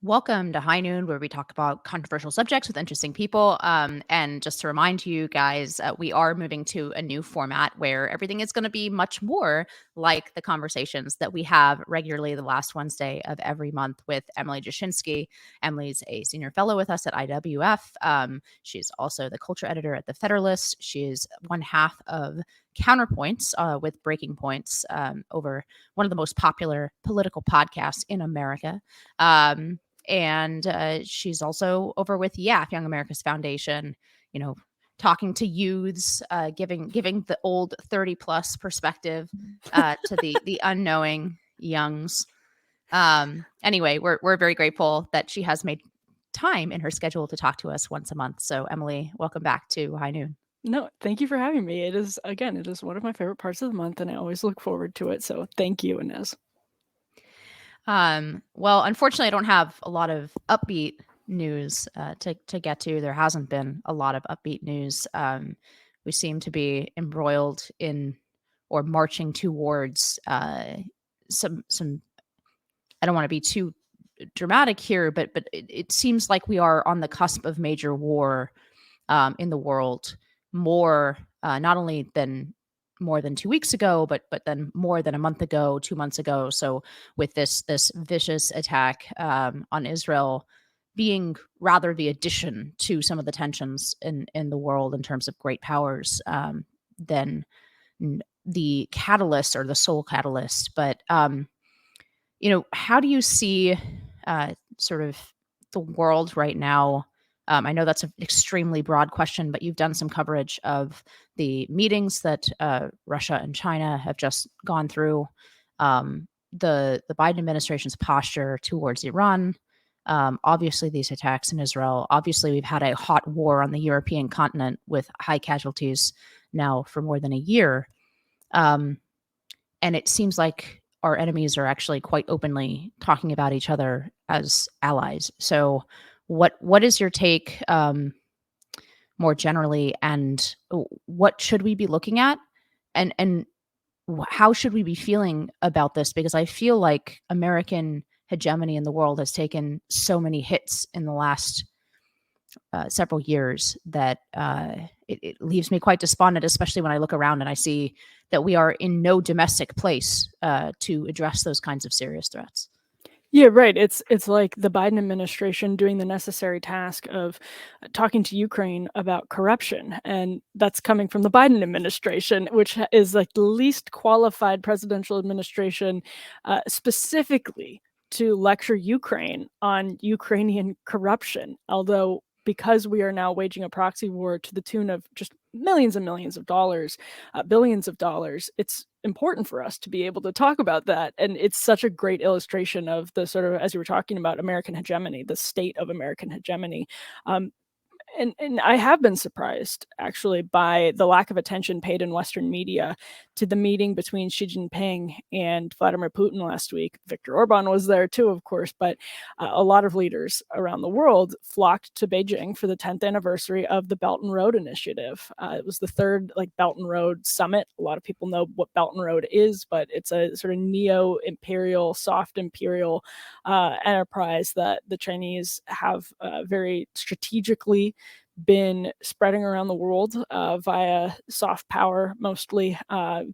Welcome to High Noon, where we talk about controversial subjects with interesting people. And just to remind you guys, we are moving to a new format where everything is going to be much more like the conversations that we have regularly the last Wednesday of every month with Emily Jashinsky. Emily's a senior fellow with us at IWF. She's also the culture editor at The Federalist. She is one half of Counterpoints with Breaking Points over one of the most popular political podcasts in America. And she's also over with YAF, Young America's Foundation, talking to youths, giving the old 30+ perspective to the unknowing youngs. Anyway, we're very grateful that she has made time in her schedule to talk to us once a month. So Emily, welcome back to High Noon. No, thank you for having me. It is one of my favorite parts of the month, and I always look forward to it. So thank you, Inez. Well, unfortunately, I don't have a lot of upbeat news to get to. There hasn't been a lot of upbeat news. We seem to be embroiled in or marching towards some. I don't want to be too dramatic here, but it seems like we are on the cusp of major war in the world. More not only than more than 2 weeks ago, but then more than a month ago, 2 months ago. So with this vicious attack on Israel being rather the addition to some of the tensions in the world in terms of great powers than the catalyst or the sole catalyst. But how do you see sort of the world right now? I know that's an extremely broad question, but you've done some coverage of the meetings that Russia and China have just gone through, the Biden administration's posture towards Iran, obviously these attacks in Israel. Obviously, we've had a hot war on the European continent with high casualties now for more than a year. And it seems like our enemies are actually quite openly talking about each other as allies. So what is your take more generally, and what should we be looking at, and how should we be feeling about this? Because I feel like American hegemony in the world has taken so many hits in the last several years that it leaves me quite despondent, especially when I look around and I see that we are in no domestic place to address those kinds of serious threats. Yeah, right. It's like the Biden administration doing the necessary task of talking to Ukraine about corruption, and that's coming from the Biden administration, which is like the least qualified presidential administration, specifically to lecture Ukraine on Ukrainian corruption. Although, because we are now waging a proxy war to the tune of just millions and millions of dollars, billions of dollars, it's important for us to be able to talk about that. And it's such a great illustration of the sort of, as you were talking about, American hegemony, the state of American hegemony. Um, and I have been surprised actually by the lack of attention paid in Western media to the meeting between Xi Jinping and Vladimir Putin last week. Viktor Orban was there too, of course, but a lot of leaders around the world flocked to Beijing for the 10th anniversary of the Belt and Road Initiative. It was the third Belt and Road summit. A lot of people know what Belt and Road is, but it's a sort of neo-imperial, soft imperial enterprise that the Chinese have very strategically been spreading around the world via soft power, mostly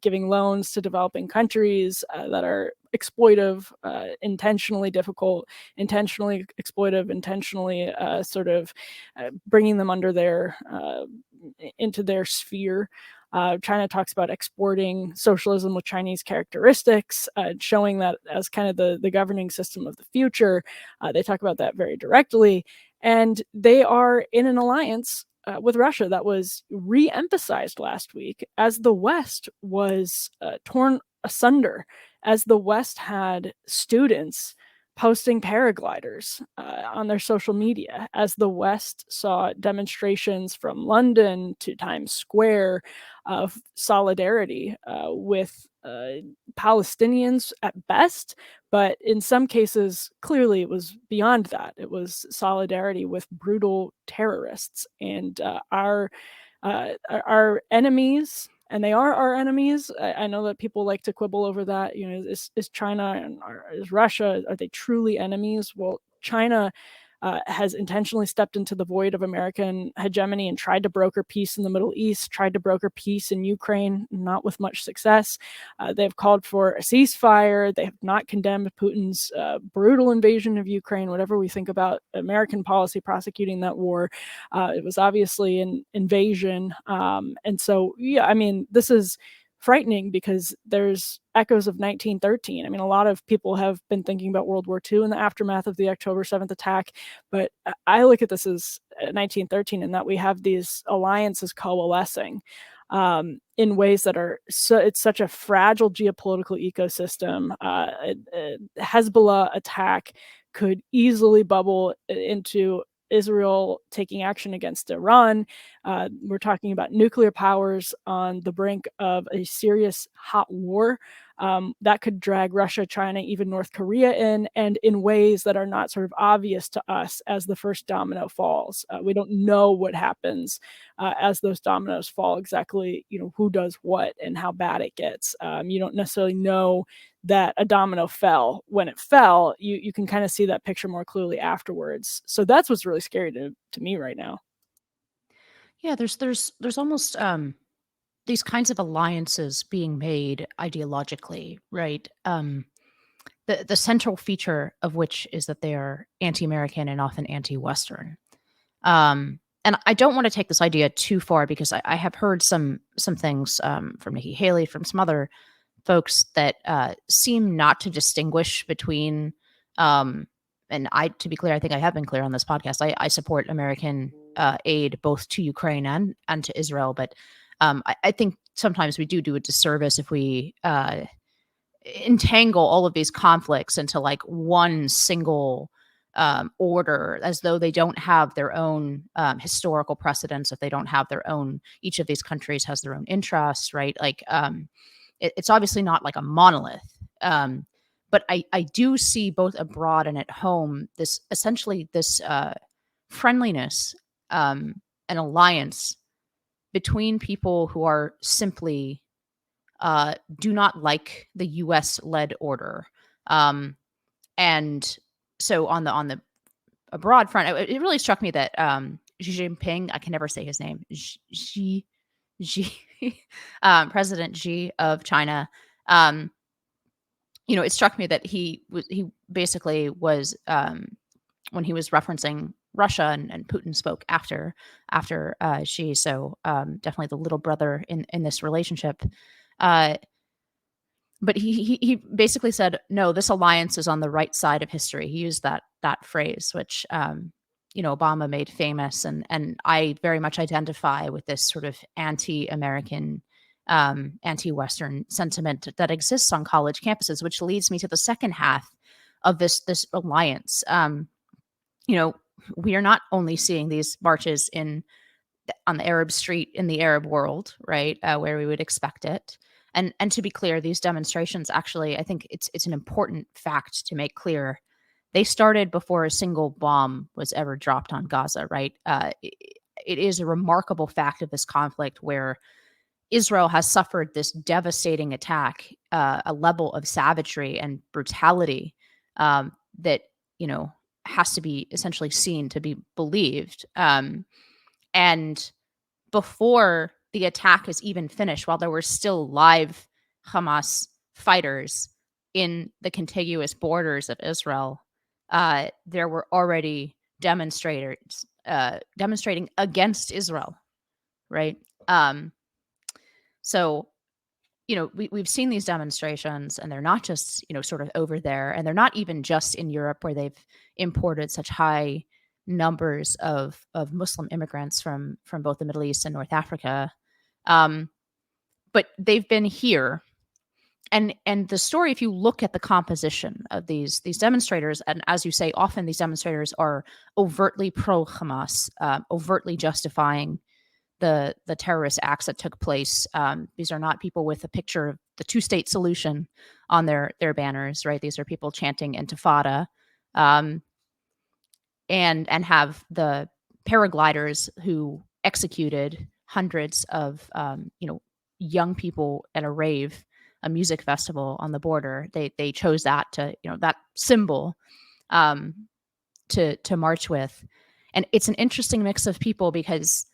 giving loans to developing countries that are exploitive, intentionally difficult, intentionally exploitive, intentionally bringing them under into their sphere. China talks about exporting socialism with Chinese characteristics, showing that as kind of the governing system of the future. They talk about that very directly. And they are in an alliance with Russia that was re-emphasized last week as the West was torn asunder, as the West had students posting paragliders on their social media, as the West saw demonstrations from London to Times Square of solidarity with Palestinians at best, but in some cases, clearly it was beyond that. It was solidarity with brutal terrorists, and our enemies, and they are our enemies. I know that people like to quibble over that. Is China and is Russia, are they truly enemies? Well, China has intentionally stepped into the void of American hegemony and tried to broker peace in the Middle East, tried to broker peace in Ukraine, not with much success. They've called for a ceasefire. They have not condemned Putin's brutal invasion of Ukraine. Whatever we think about American policy prosecuting that war, it was obviously an invasion. And so, yeah, I mean, this is frightening because there's echoes of 1913. I mean, a lot of people have been thinking about World War II in the aftermath of the October 7th attack, but I look at this as 1913 in that we have these alliances coalescing in ways that are it's such a fragile geopolitical ecosystem. Hezbollah attack could easily bubble into Israel taking action against Iran. We're talking about nuclear powers on the brink of a serious hot war that could drag Russia, China, even North Korea in, and in ways that are not sort of obvious to us as the first domino falls. We don't know what happens as those dominoes fall, exactly, who does what and how bad it gets. You don't necessarily know that a domino fell. When it fell, you can kind of see that picture more clearly afterwards. So that's what's really scary to me right now. Yeah, there's almost these kinds of alliances being made ideologically, right? The central feature of which is that they are anti-American and often anti-Western. And I don't want to take this idea too far because I have heard some things from Nikki Haley, from some other folks that seem not to distinguish between. And to be clear, I think I have been clear on this podcast. I support American aid both to Ukraine and to Israel, but I think sometimes we do a disservice if we entangle all of these conflicts into like one single order, as though they don't have their own historical precedents, if they don't have their own, each of these countries has their own interests, right? Like it's obviously not like a monolith. But I do see both abroad and at home this essentially this friendliness and alliance between people who are simply do not like the U.S. led order, and so on the abroad front, it really struck me that Xi Jinping, I can never say his name, Xi President Xi of China. It struck me that he basically was when he was referencing Russia and Putin spoke after Xi. So definitely the little brother in this relationship. But he basically said, no, this alliance is on the right side of history. He used that phrase, which Obama made famous, and I very much identify with this sort of anti-American, anti-Western sentiment that exists on college campuses, which leads me to the second half of this alliance. We are not only seeing these marches on the Arab street in the Arab world, right, where we would expect it. And to be clear, these demonstrations actually, I think it's an important fact to make clear. They started before a single bomb was ever dropped on Gaza, right? It is a remarkable fact of this conflict where Israel has suffered this devastating attack, a level of savagery and brutality that, has to be essentially seen to be believed. And before the attack is even finished, while there were still live Hamas fighters in the contiguous borders of Israel, there were already demonstrators demonstrating against Israel, right? So, we've seen these demonstrations, and they're not just, sort of over there, and they're not even just in Europe where they've imported such high numbers of Muslim immigrants from both the Middle East and North Africa. But they've been here. And the story, if you look at the composition of these demonstrators, and as you say, often these demonstrators are overtly pro-Hamas, overtly justifying the terrorist acts that took place. These are not people with a picture of the two-state solution on their banners, right? These are people chanting Intifada, and have the paragliders who executed hundreds of young people at a rave, a music festival on the border. They chose that to that symbol. to march with. And it's an interesting mix of people because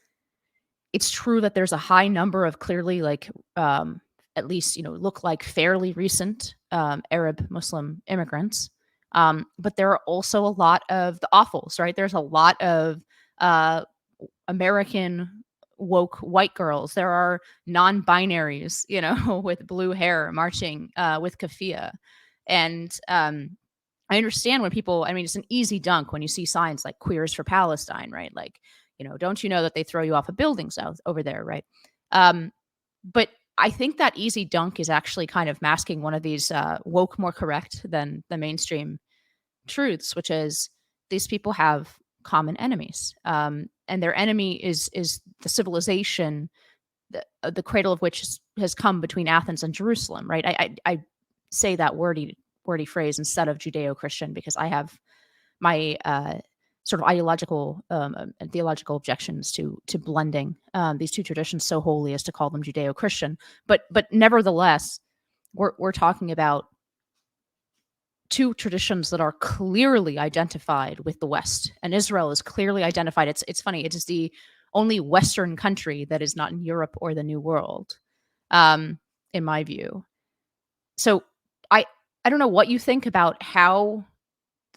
it's true that there's a high number of clearly like at least look like fairly recent Arab Muslim immigrants, but there are also a lot of the awfuls, right? There's a lot of uh, American woke white girls. There are non-binaries, with blue hair marching with keffiyeh, and I understand when people. I mean, it's an easy dunk when you see signs like "Queers for Palestine," right? Like, don't you know that they throw you off of buildings out over there, right? But I think that easy dunk is actually kind of masking one of these woke more correct than the mainstream truths, which is these people have common enemies, and their enemy is the civilization, the cradle of which has come between Athens and Jerusalem, right? I say that wordy phrase instead of Judeo-Christian because I have my sort of ideological and theological objections to blending these two traditions so wholly as to call them Judeo-Christian. But nevertheless, we're talking about two traditions that are clearly identified with the West, and Israel is clearly identified. It's funny. It is the only Western country that is not in Europe or the New World, in my view. So I don't know what you think about how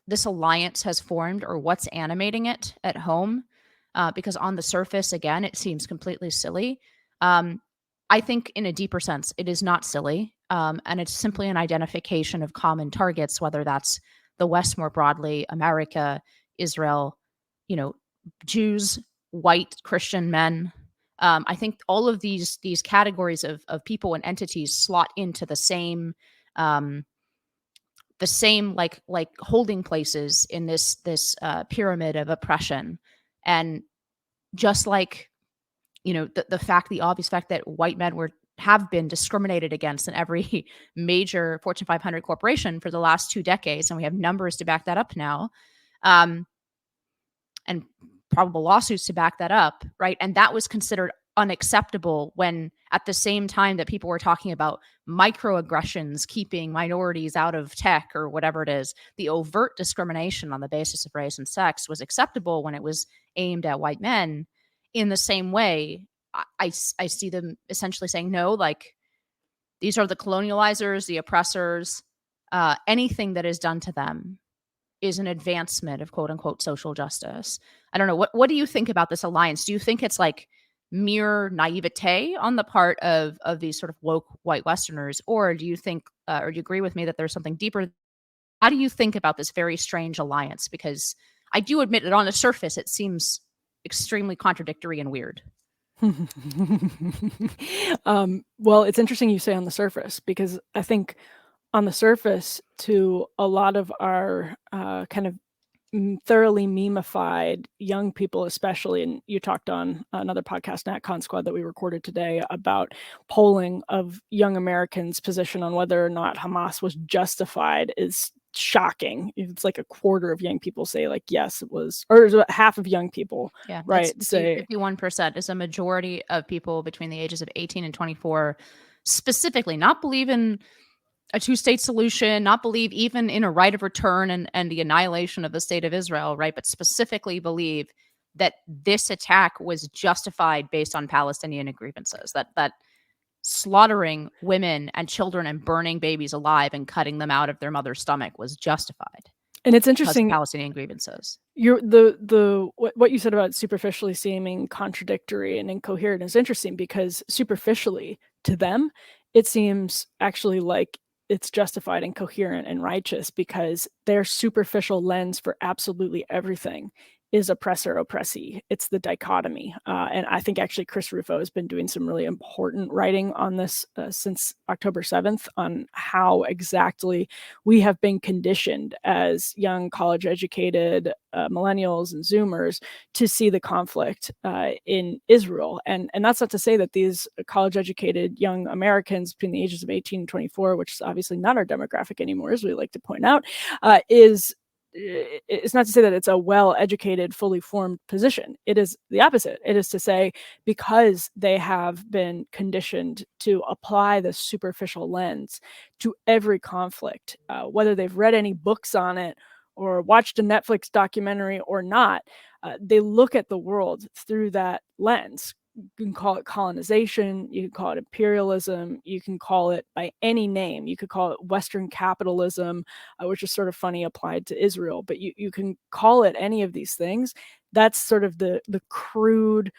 this alliance has formed or what's animating it at home, because on the surface, again, it seems completely silly. Um, I think in a deeper sense, it is not silly, and it's simply an identification of common targets, whether that's the West more broadly, America, Israel, you know, Jews, white Christian men. I think all of these categories of people and entities slot into um, the same like holding places in this pyramid of oppression. And just like the obvious fact that white men have been discriminated against in every major Fortune 500 corporation for the last 2 decades, and we have numbers to back that up now, um, and probable lawsuits to back that up, right? And that was considered unacceptable when at the same time that people were talking about microaggressions keeping minorities out of tech or whatever it is, the overt discrimination on the basis of race and sex was acceptable when it was aimed at white men. In the same way, I see them essentially saying, no, like, these are the colonializers, the oppressors. Anything that is done to them is an advancement of quote unquote social justice. I don't know. What do you think about this alliance? Do you think it's like mere naivete on the part of these sort of woke white Westerners, or do you think, or do you agree with me that there's something deeper? How do you think about this very strange alliance? Because I do admit that on the surface it seems extremely contradictory and weird. Well, it's interesting you say on the surface, because I think on the surface, to a lot of our kind of thoroughly memeified young people, especially, and you talked on another podcast, NatCon Squad, that we recorded today about polling of young Americans' position on whether or not Hamas was justified is shocking. It's like a quarter of young people say like yes it was, or half of young people, Yeah, right, say 51% is a majority of people between the ages of 18 and 24 specifically not believe in a two-state solution, not believe even in a right of return and the annihilation of the state of Israel, right? But specifically believe that this attack was justified based on Palestinian grievances, that slaughtering women and children and burning babies alive and cutting them out of their mother's stomach was justified and it's because of interesting Palestinian grievances. you're what you said about superficially seeming contradictory and incoherent is interesting, because superficially to them it seems actually like it's justified and coherent and righteous, because their superficial lens for absolutely everything is oppressor oppressee. It's the dichotomy, and I think actually Chris Rufo has been doing some really important writing on this since October 7th, on how exactly we have been conditioned as young college educated millennials and Zoomers to see the conflict in Israel. And that's not to say that these college educated young Americans between the ages of 18 and 24, which is obviously not our demographic anymore, as we like to point out, it's not to say that it's a well-educated, fully formed position. It is the opposite. It is to say, because they have been conditioned to apply the superficial lens to every conflict, whether they've read any books on it or watched a Netflix documentary or not, they look at the world through that lens. You can call it colonization, you can call it imperialism, you can call it by any name. You could call it Western capitalism, which is sort of funny applied to Israel, but you can call it any of these things. That's sort of the crude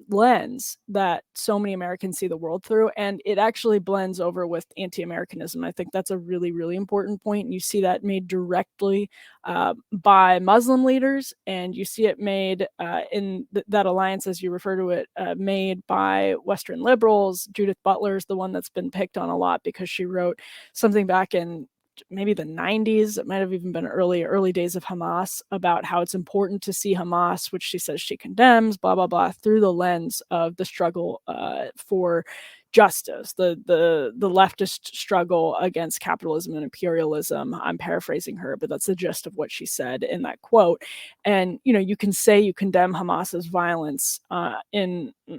lens that so many Americans see the world through. And it actually blends over with anti-Americanism. I think that's a really, really important point. And you see that made directly by Muslim leaders, and you see it made in that alliance, as you refer to it, made by Western liberals. Judith Butler is the one that's been picked on a lot because she wrote something back in maybe the 90s, it might have even been early days of Hamas, about how it's important to see Hamas, which she says she condemns, blah, blah, blah, through the lens of the struggle for justice, the leftist struggle against capitalism and imperialism. I'm paraphrasing her, but that's the gist of what she said in that quote. And you can say you condemn Hamas's violence on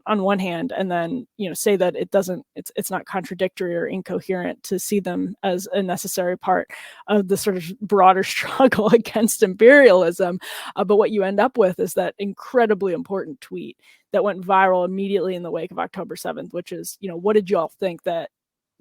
one hand, and then say that it's not contradictory or incoherent to see them as a necessary part of the sort of broader struggle against imperialism. But what you end up with is that incredibly important tweet that went viral immediately in the wake of October 7th, which is, what did you all think that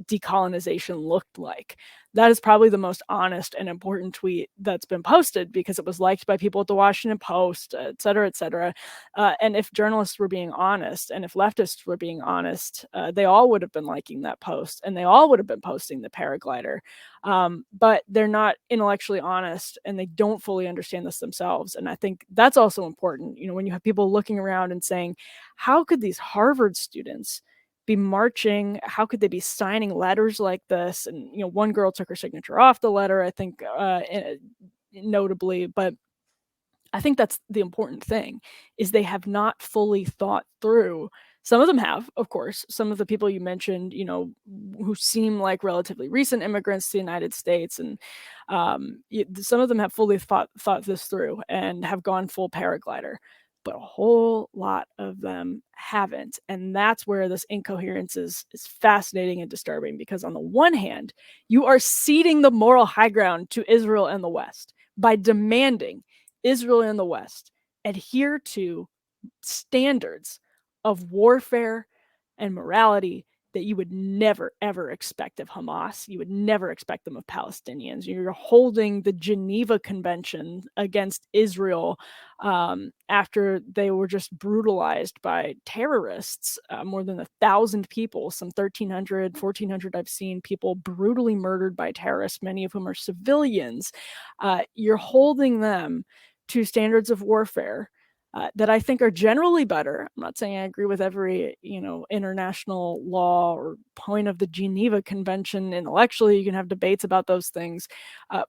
decolonization looked like? That is probably the most honest and important tweet that's been posted, because it was liked by people at the Washington Post, et cetera, et cetera. And if journalists were being honest, and if leftists were being honest, they all would have been liking that post, and they all would have been posting the paraglider. But they're not intellectually honest, and they don't fully understand this themselves. And I think that's also important. When you have people looking around and saying, how could these Harvard students be marching? How could they be signing letters like this? And one girl took her signature off the letter, I think, notably. But I think that's the important thing, is they have not fully thought through. Some of them have, of course. Some of the people you mentioned, who seem like relatively recent immigrants to the United States, and some of them have fully thought this through and have gone full paraglider. But a whole lot of them haven't. And that's where this incoherence is fascinating and disturbing, because on the one hand, you are ceding the moral high ground to Israel and the West by demanding Israel and the West adhere to standards of warfare and morality that you would never, ever expect of Hamas. You would never expect them of Palestinians. You're holding the Geneva Convention against Israel after they were just brutalized by terrorists. More than 1,000 people, some 1,300, 1,400 I've seen, people brutally murdered by terrorists, many of whom are civilians. You're holding them to standards of warfare that I think are generally better. I'm not saying I agree with every, international law or point of the Geneva Convention intellectually. You can have debates about those things,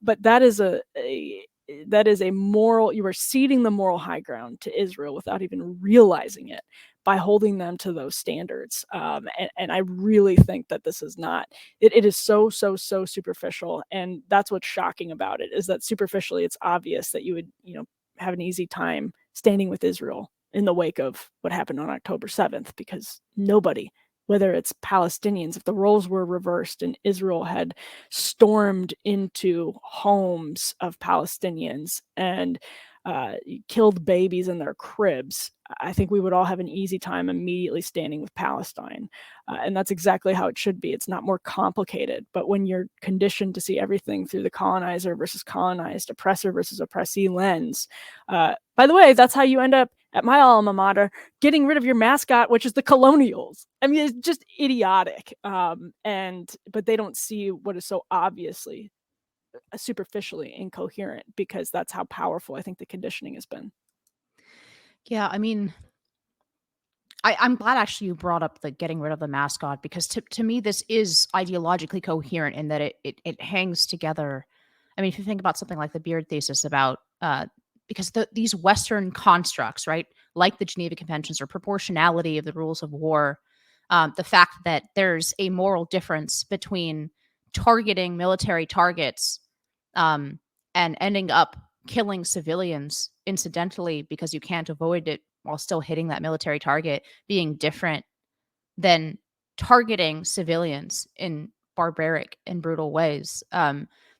but that is a moral. You are ceding the moral high ground to Israel without even realizing it, by holding them to those standards. And I really think that this is not. It is so superficial, and that's what's shocking about it, is that superficially it's obvious that you would have an easy time standing with Israel in the wake of what happened on October 7th, because nobody, whether it's Palestinians, if the roles were reversed and Israel had stormed into homes of Palestinians and killed babies in their cribs, I think we would all have an easy time immediately standing with Palestine. And that's exactly how it should be. It's not more complicated. But when you're conditioned to see everything through the colonizer versus colonized, oppressor versus oppressee lens, by the way, that's how you end up at my alma mater getting rid of your mascot, which is the Colonials. I mean, it's just idiotic. But they don't see what is so obviously superficially incoherent, because that's how powerful I think the conditioning has been. Yeah, I mean, I'm glad actually you brought up the getting rid of the mascot, because to me this is ideologically coherent in that it hangs together. I mean, if you think about something like the Beard thesis about because these Western constructs, right, like the Geneva Conventions or proportionality of the rules of war, the fact that there's a moral difference between targeting military targets and ending up killing civilians incidentally because you can't avoid it while still hitting that military target, being different than targeting civilians in barbaric and brutal ways.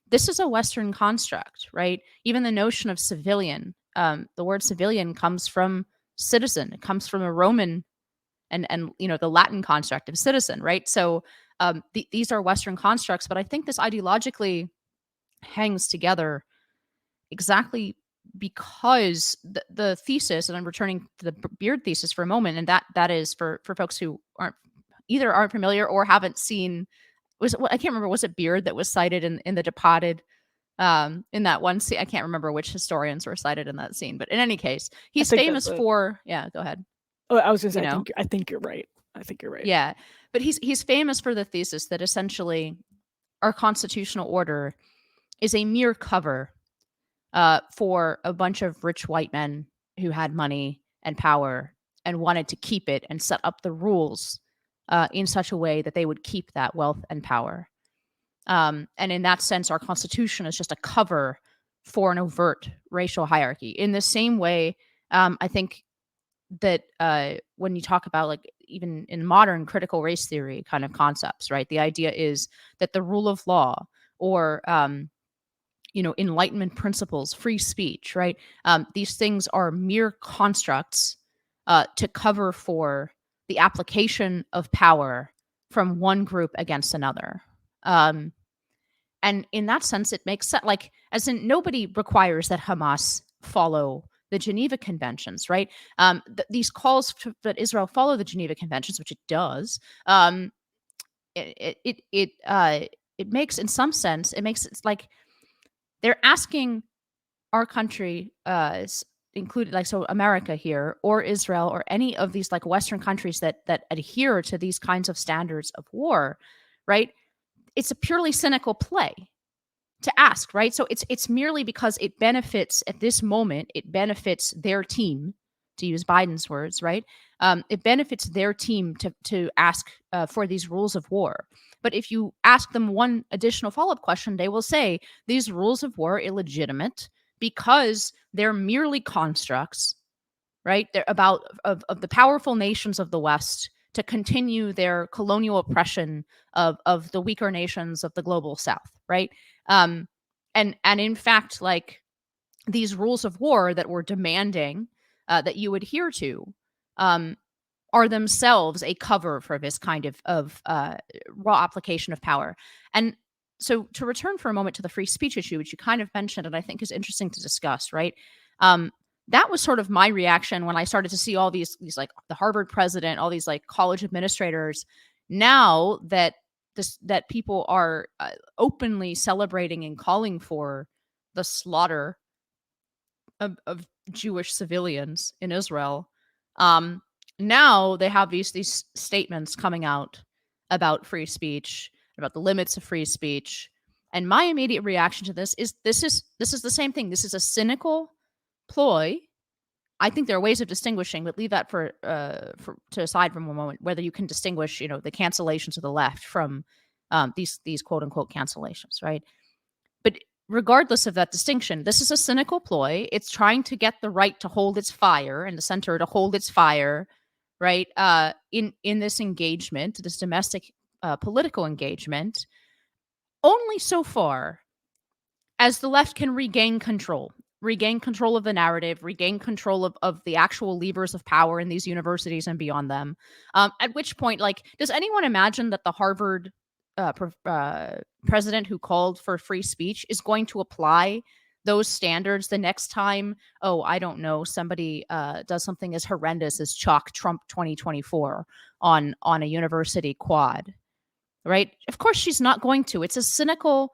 this is a Western construct, right? Even the notion of civilian, the word civilian comes from citizen. It comes from a Roman and the Latin construct of citizen, right? So these are Western constructs, but I think this ideologically hangs together exactly because the thesis, and I'm returning to the Beard thesis for a moment, and that is for folks who aren't familiar or haven't seen. I can't remember, was it Beard that was cited in The Departed, in that one scene? I can't remember which historians were cited in that scene, but in any case, he's famous for, yeah, go ahead. Oh, I was gonna say, I think you're right. I think you're right. Yeah, but he's famous for the thesis that essentially our constitutional order is a mere cover for a bunch of rich white men who had money and power and wanted to keep it and set up the rules in such a way that they would keep that wealth and power. And in that sense, our Constitution is just a cover for an overt racial hierarchy. In the same way, I think that when you talk about, like, even in modern critical race theory kind of concepts, right? The idea is that the rule of law or Enlightenment principles, free speech, right? These things are mere constructs to cover for the application of power from one group against another. And in that sense, it makes sense. Like, as in, nobody requires that Hamas follow the Geneva Conventions, right? These calls that Israel follow the Geneva Conventions, which it does, it makes, in some sense, it's like they're asking our country, included, like, so America here, or Israel, or any of these like Western countries that adhere to these kinds of standards of war, right? It's a purely cynical play to ask, right? So it's merely because it benefits at this moment, it benefits their team, to use Biden's words, right? It benefits their team to ask for these rules of war. But if you ask them one additional follow-up question, they will say these rules of war are illegitimate because they're merely constructs, right? They're about of the powerful nations of the West to continue their colonial oppression of the weaker nations of the global South, right? Um, and in fact, like, these rules of war that we're demanding that you adhere to um, are themselves a cover for this kind of raw application of power. And so, to return for a moment to the free speech issue, which you kind of mentioned, and I think is interesting to discuss, right? That was sort of my reaction when I started to see all these like the Harvard president, all these like college administrators. Now that that people are openly celebrating and calling for the slaughter of Jewish civilians in Israel, um, now they have these statements coming out about free speech, about the limits of free speech. And my immediate reaction to this is this is the same thing. This is a cynical ploy. I think there are ways of distinguishing, but leave that for to aside from a moment, whether you can distinguish, the cancellations of the left from these quote unquote cancellations, right? But regardless of that distinction, this is a cynical ploy. It's trying to get the right to hold its fire and the center to hold its fire, right? In this engagement, this domestic political engagement, only so far as the left can regain control of the narrative, regain control of the actual levers of power in these universities and beyond them. At which point, like, does anyone imagine that the Harvard president who called for free speech is going to apply those standards the next time, oh, I don't know, somebody does something as horrendous as chalk Trump 2024 on a university quad, right? Of course she's not going to. It's a cynical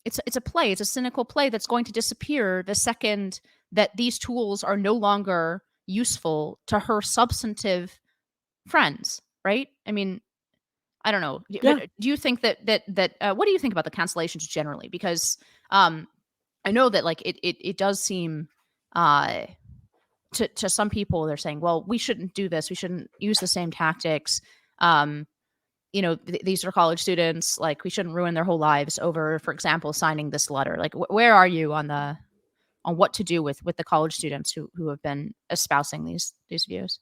it's a play. It's a cynical play that's going to disappear the second that these tools are no longer useful to her substantive friends, right? I mean, I don't know. Yeah. But do you think that what do you think about the cancellations generally? Because I know that, like, it does seem to some people, they're saying, well, we shouldn't do this. We shouldn't use the same tactics. These are college students. Like, we shouldn't ruin their whole lives over, for example, signing this letter. Like, where are you on what to do with the college students who have been espousing these views?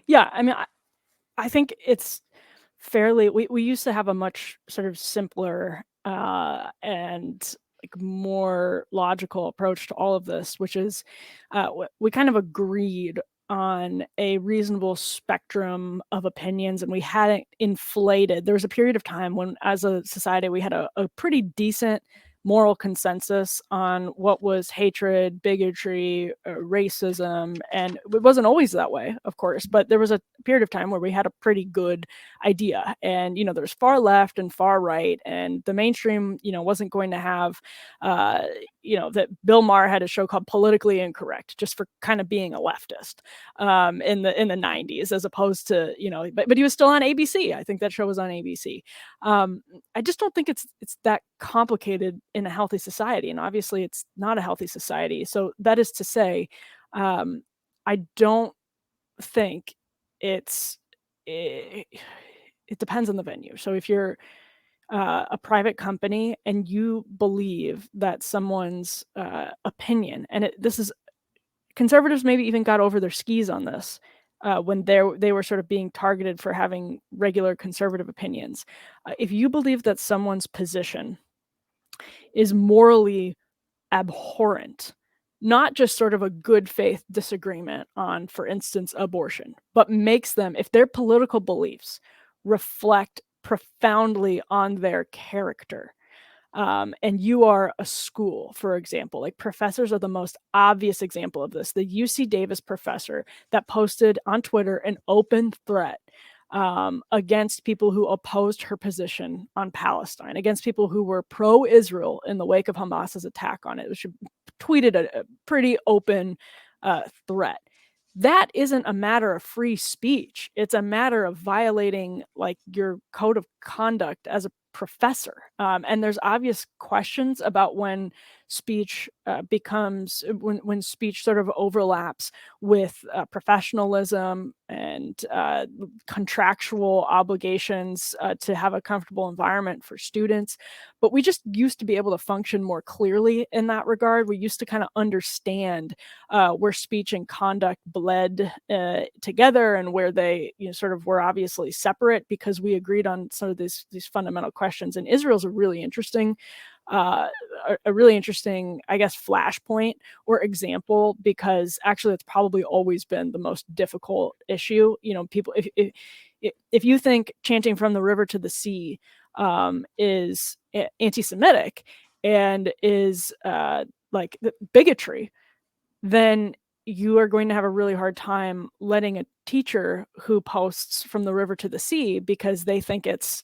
Yeah, I mean, I think it's fairly. We used to have a much sort of simpler and like more logical approach to all of this, which is we kind of agreed on a reasonable spectrum of opinions, and we hadn't inflated. There was a period of time when, as a society, we had a pretty decent moral consensus on what was hatred, bigotry, racism, and it wasn't always that way, of course, but there was a period of time where we had a pretty good idea. And there's far left and far right, and the mainstream wasn't going to have that Bill Maher had a show called Politically Incorrect just for kind of being a leftist in the 90s, as opposed to but he was still on ABC. I think that show was on ABC. I just don't think it's that complicated in a healthy society, and obviously it's not a healthy society. So that is to say, I don't think it's it, it depends on the venue. So if you're a private company and you believe that someone's opinion, and this is conservatives maybe even got over their skis on this when they were sort of being targeted for having regular conservative opinions. If you believe that someone's position is morally abhorrent, not just sort of a good faith disagreement on, for instance, abortion, but makes them, if their political beliefs reflect profoundly on their character, and you are a school, for example, like professors are the most obvious example of this. The UC Davis professor that posted on Twitter an open threat against people who opposed her position on Palestine, against people who were pro-Israel in the wake of Hamas's attack on it. She tweeted a pretty open threat. That isn't a matter of free speech. It's a matter of violating like your code of conduct as a professor. And there's obvious questions about when speech becomes when speech sort of overlaps with professionalism and contractual obligations to have a comfortable environment for students. But we just used to be able to function more clearly in that regard. We used to kind of understand where speech and conduct bled together, and where they sort of were obviously separate, because we agreed on sort of these fundamental questions. And Israel's a really interesting, I guess, flashpoint or example, because actually it's probably always been the most difficult issue. People, if you think chanting from the river to the sea is anti-Semitic and is like bigotry, then you are going to have a really hard time letting a teacher who posts from the river to the sea, because they think it's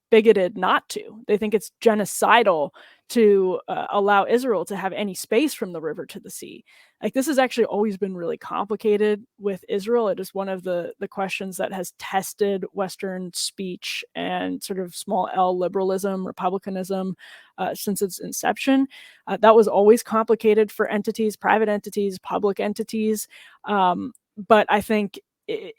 bigoted not to. They think it's genocidal to allow Israel to have any space from the river to the sea. Like, this has actually always been really complicated with Israel. It is one of the questions that has tested Western speech and sort of small L liberalism, republicanism since its inception. That was always complicated for entities, private entities, public entities. But I think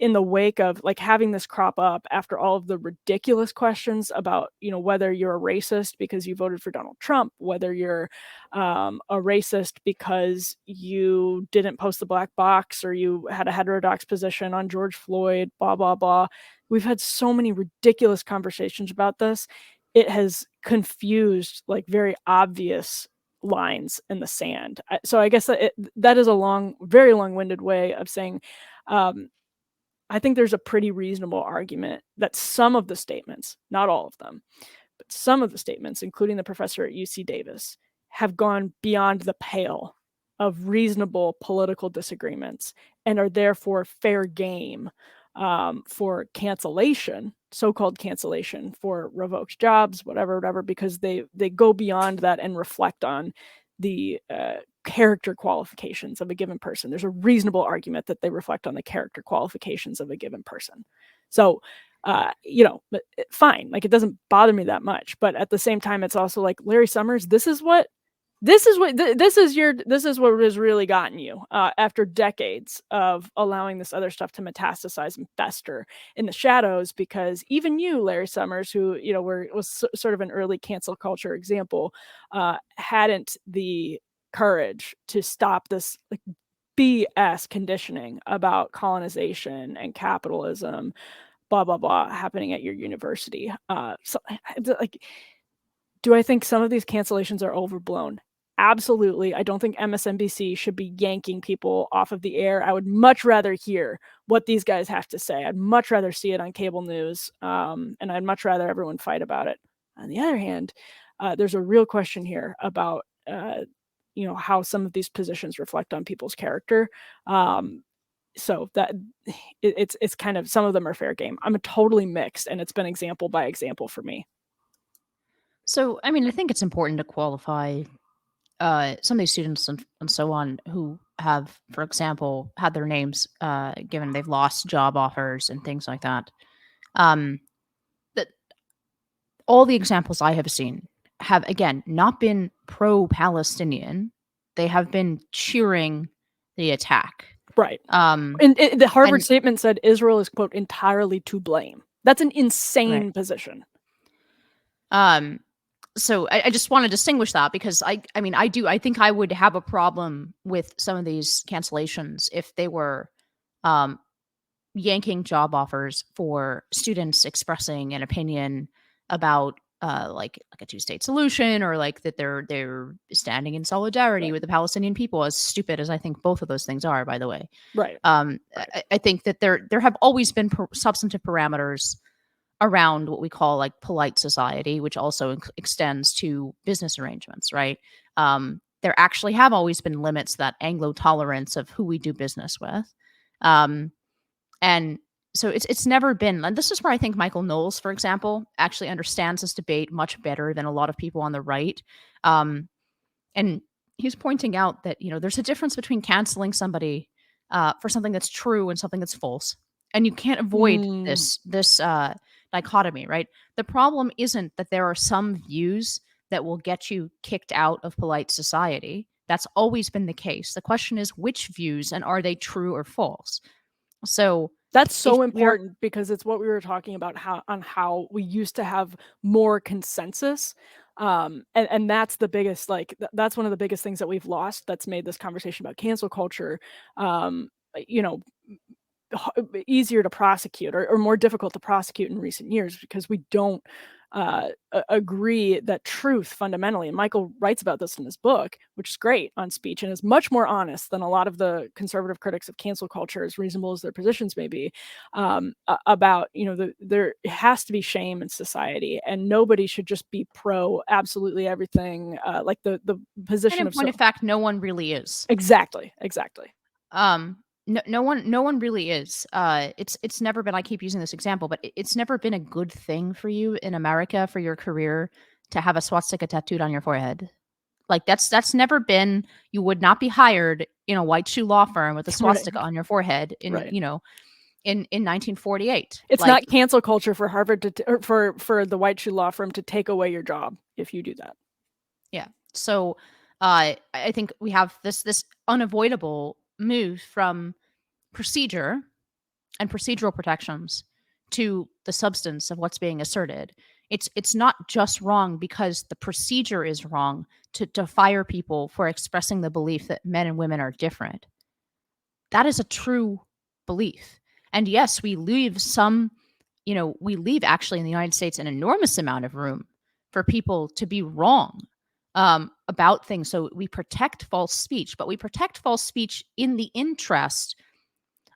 in the wake of like having this crop up after all of the ridiculous questions about whether you're a racist because you voted for Donald Trump, whether you're a racist because you didn't post the black box, or you had a heterodox position on George Floyd, blah blah blah. We've had so many ridiculous conversations about this. It has confused like very obvious lines in the sand. So I guess that is a very long-winded way of saying I think there's a pretty reasonable argument that some of the statements, not all of them, but some of the statements, including the professor at UC Davis, have gone beyond the pale of reasonable political disagreements and are therefore fair game for cancellation, so-called cancellation for revoked jobs, whatever, because they go beyond that and reflect on the character qualifications of a given person. There's a reasonable argument that they reflect on the character qualifications of a given person. So, fine. Like, it doesn't bother me that much. But at the same time, it's also like, Larry Summers, this is what has really gotten you after decades of allowing this other stuff to metastasize and fester in the shadows. Because even you, Larry Summers, who was sort of an early cancel culture example, hadn't the courage to stop this like BS conditioning about colonization and capitalism, blah blah blah, happening at your university. So like, Do I think some of these cancellations are overblown? Absolutely. I don't think MSNBC should be yanking people off of the air. I would much rather hear what these guys have to say. I'd much rather see it on cable news, and I'd much rather everyone fight about it. On the other hand, there's a real question here about how some of these positions reflect on people's character. So that it's kind of, some of them are fair game. I'm a totally mixed, and it's been example by example for me. So, I mean, I think it's important to qualify some of these students and so on who have, for example, had their names given, they've lost job offers and things like that. That all the examples I have seen have, again, not been pro-Palestinian. They have been cheering the attack. Right. Um, And the Harvard and statement said Israel is, quote, entirely to blame. That's an insane right. position. So I just want to distinguish that, because I think I would have a problem with some of these cancellations if they were yanking job offers for students expressing an opinion about like a two-state solution, or like that they're standing in solidarity Right. with the Palestinian people, as stupid as I think both of those things are, by the way. Right. Right. I think that there have always been substantive parameters around what we call like polite society, which also extends to business arrangements, right? There actually have always been limits, that Anglo tolerance of who we do business with. And so it's never been, and this is where I think Michael Knowles, for example, actually understands this debate much better than a lot of people on the right. And he's pointing out that, there's a difference between canceling somebody for something that's true and something that's false. And you can't avoid this dichotomy, right? The problem isn't that there are some views that will get you kicked out of polite society. That's always been the case. The question is which views, and are they true or false? So that's so important, because it's what we were talking about, how we used to have more consensus. And that's the biggest, that's one of the biggest things that we've lost, that's made this conversation about cancel culture easier to prosecute, or more difficult to prosecute in recent years, because we don't agree that truth fundamentally, and Michael writes about this in his book, which is great, on speech, and is much more honest than a lot of the conservative critics of cancel culture, as reasonable as their positions may be, about, there has to be shame in society, and nobody should just be pro absolutely everything, like the position and in of point of fact, no one really is. Exactly. No one really is. It's never been, I keep using this example, but it's never been a good thing for you in America, for your career, to have a swastika tattooed on your forehead. Like that's never been, you would not be hired in a white shoe law firm with a swastika on your forehead in 1948. It's not cancel culture for Harvard or for the white shoe law firm to take away your job if you do that. Yeah. So I think we have this unavoidable move from procedure and procedural protections to the substance of what's being asserted. It's not just wrong because the procedure is wrong to fire people for expressing the belief that men and women are different. That is a true belief. And yes, we leave actually in the United States an enormous amount of room for people to be wrong about things. So we protect false speech, but we protect false speech in the interest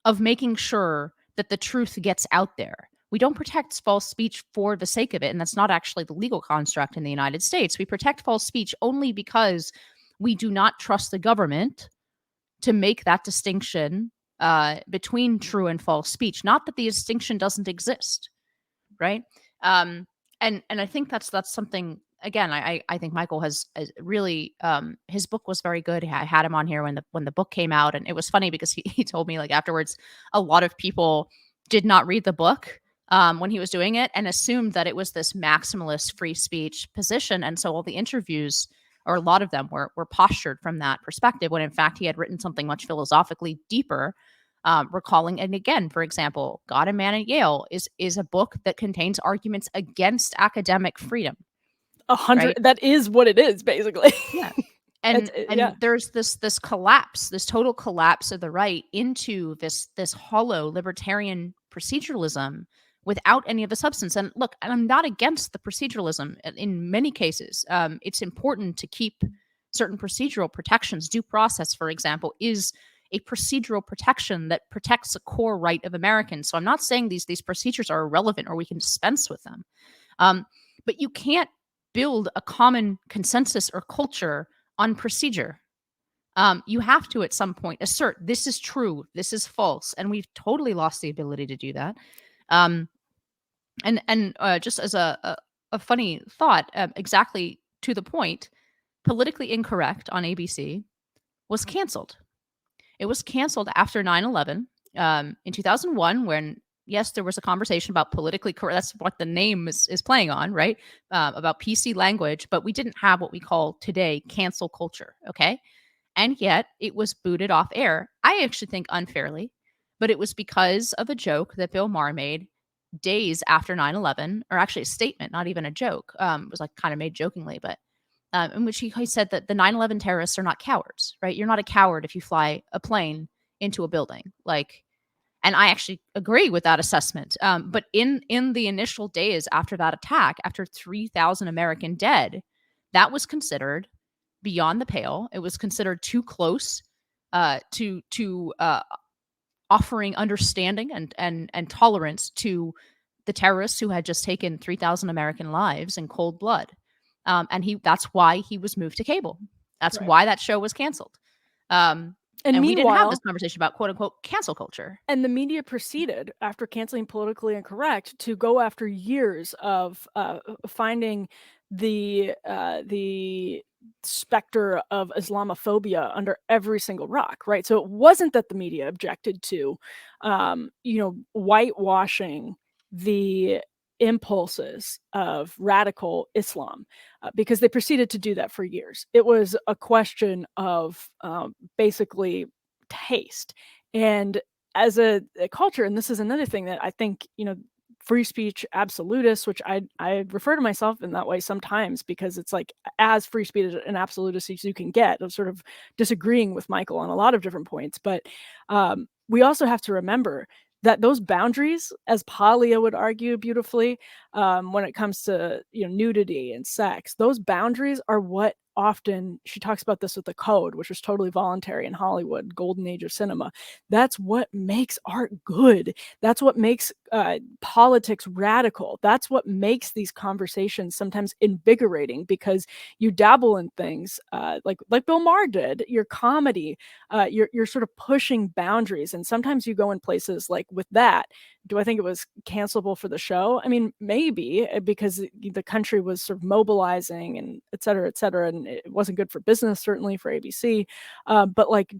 of making sure that the truth gets out there. We don't protect false speech for the sake of it, and that's not actually the legal construct in the United States. We protect false speech only because we do not trust the government to make that distinction between true and false speech. Not that the distinction doesn't exist, right? And I think that's something. Again, I think Michael has really his book was very good. I had him on here when the book came out, and it was funny because he told me, like, afterwards, a lot of people did not read the book when he was doing it and assumed that it was this maximalist free speech position, and so all the interviews, or a lot of them, were postured from that perspective, when in fact he had written something much philosophically deeper. Recalling, and again, for example, God and Man at Yale is a book that contains arguments against academic freedom. 100. Right? That is what it is, basically. Yeah. And there's this collapse, this total collapse of the right into this hollow libertarian proceduralism, without any of the substance. And look, I'm not against the proceduralism in many cases. It's important to keep certain procedural protections. Due process, for example, is a procedural protection that protects a core right of Americans. So I'm not saying these procedures are irrelevant or we can dispense with them. But you can't build a common consensus or culture on procedure. You have to, at some point, assert this is true, this is false, and we've totally lost the ability to do that. And just as a funny thought, exactly to the point, Politically Incorrect on ABC was canceled. It was canceled after 9/11 in 2001, when yes, there was a conversation about politically correct. That's what the name is playing on, right? About PC language, but we didn't have what we call today cancel culture. Okay, and yet it was booted off air. I actually think unfairly, but it was because of a joke that Bill Maher made days after 9/11, or actually a statement, not even a joke. It was like kind of made jokingly, but in which he said that the 9/11 terrorists are not cowards, right? You're not a coward if you fly a plane into a building. Like, and I actually agree with that assessment. But in the initial days after that attack, after 3,000 American dead, that was considered beyond the pale. It was considered too close to offering understanding and tolerance to the terrorists who had just taken 3,000 American lives in cold blood. And that's why he was moved to cable. That's Right. why that show was canceled. And we didn't have this meanwhile, conversation about quote unquote cancel culture. and the media proceeded, after canceling Politically Incorrect, to go after years of finding the specter of Islamophobia under every single rock, right? So it wasn't that the media objected to, whitewashing the impulses of radical Islam, because they proceeded to do that for years. It was a question of basically taste. And as a culture, and this is another thing that I think, free speech absolutists, which I refer to myself in that way sometimes, because it's like, as free speech and absolutist as you can get, of sort of disagreeing with Michael on a lot of different points. But we also have to remember that those boundaries, as Palia would argue beautifully, when it comes to nudity and sex, those boundaries are what often, she talks about this with the Code, which was totally voluntary in Hollywood, golden age of cinema. That's what makes art good. That's what makes politics radical. That's what makes these conversations sometimes invigorating, because you dabble in things like Bill Maher did. Your comedy, you're sort of pushing boundaries, and sometimes you go in places like with that. Do I think it was cancelable for the show? I mean, maybe, because the country was sort of mobilizing and et cetera, and it wasn't good for business, certainly for ABC. But like,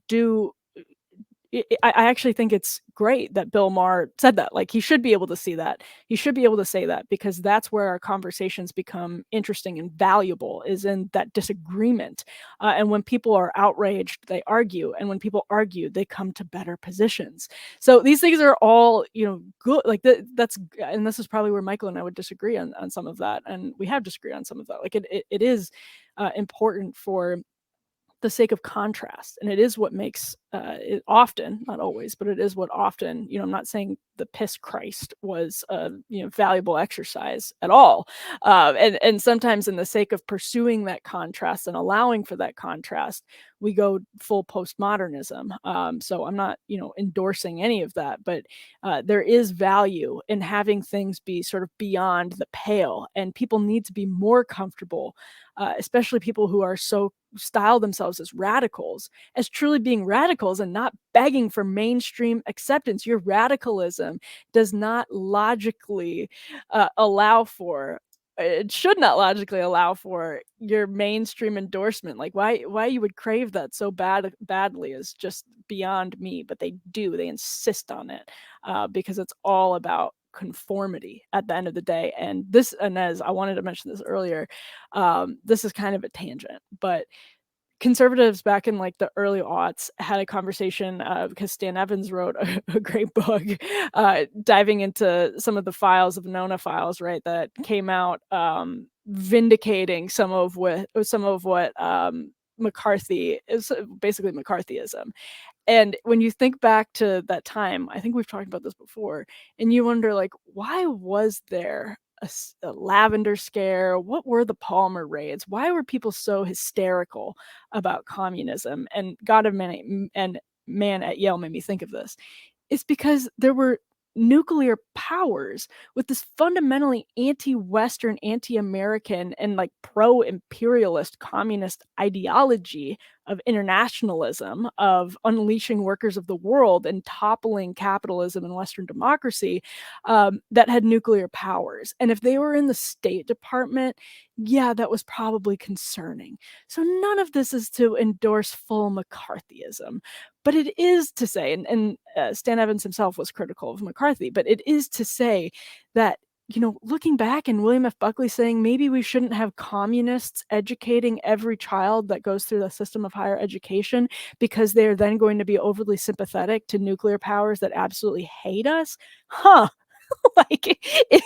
I actually think it's great that Bill Maher said that. Like, he should be able to see that. He should be able to say that, because that's where our conversations become interesting and valuable, is in that disagreement. And when people are outraged, they argue. And when people argue, they come to better positions. So these things are all, good. Like and this is probably where Michael and I would disagree on some of that. And we have disagreed on some of that. Like it is important for the sake of contrast, and it is what makes it often, not always, but it is what often, I'm not saying the piss Christ was a valuable exercise at all, and sometimes in the sake of pursuing that contrast and allowing for that contrast, we go full postmodernism. So I'm not endorsing any of that, but there is value in having things be sort of beyond the pale, and people need to be more comfortable, especially people who are so style themselves as radicals, as truly being radicals and not begging for mainstream acceptance. Your radicalism does not logically it should not logically allow for your mainstream endorsement. Like, why you would crave that so badly is just beyond me, but they insist on it, because it's all about conformity at the end of the day. And this, Inez, I wanted to mention this earlier. This is kind of a tangent, but conservatives back in like the early aughts had a conversation, because Stan Evans wrote a great book diving into some of the files of Nona files, right, that came out, vindicating some of what McCarthy is basically McCarthyism. And when you think back to that time, I think we've talked about this before, and you wonder, like, why was there a lavender scare? What were the Palmer raids? Why were people so hysterical about communism? And God of Man and Man at Yale made me think of this. It's because there were nuclear powers with this fundamentally anti-Western, anti-American, and like pro-imperialist communist ideology of internationalism, of unleashing workers of the world and toppling capitalism and Western democracy, that had nuclear powers. And if they were in the State Department, yeah, that was probably concerning. So none of this is to endorse full McCarthyism, but it is to say, and Stan Evans himself was critical of McCarthy, but it is to say that, you know, looking back and William F. Buckley saying maybe we shouldn't have communists educating every child that goes through the system of higher education because they're then going to be overly sympathetic to nuclear powers that absolutely hate us. Huh. Like,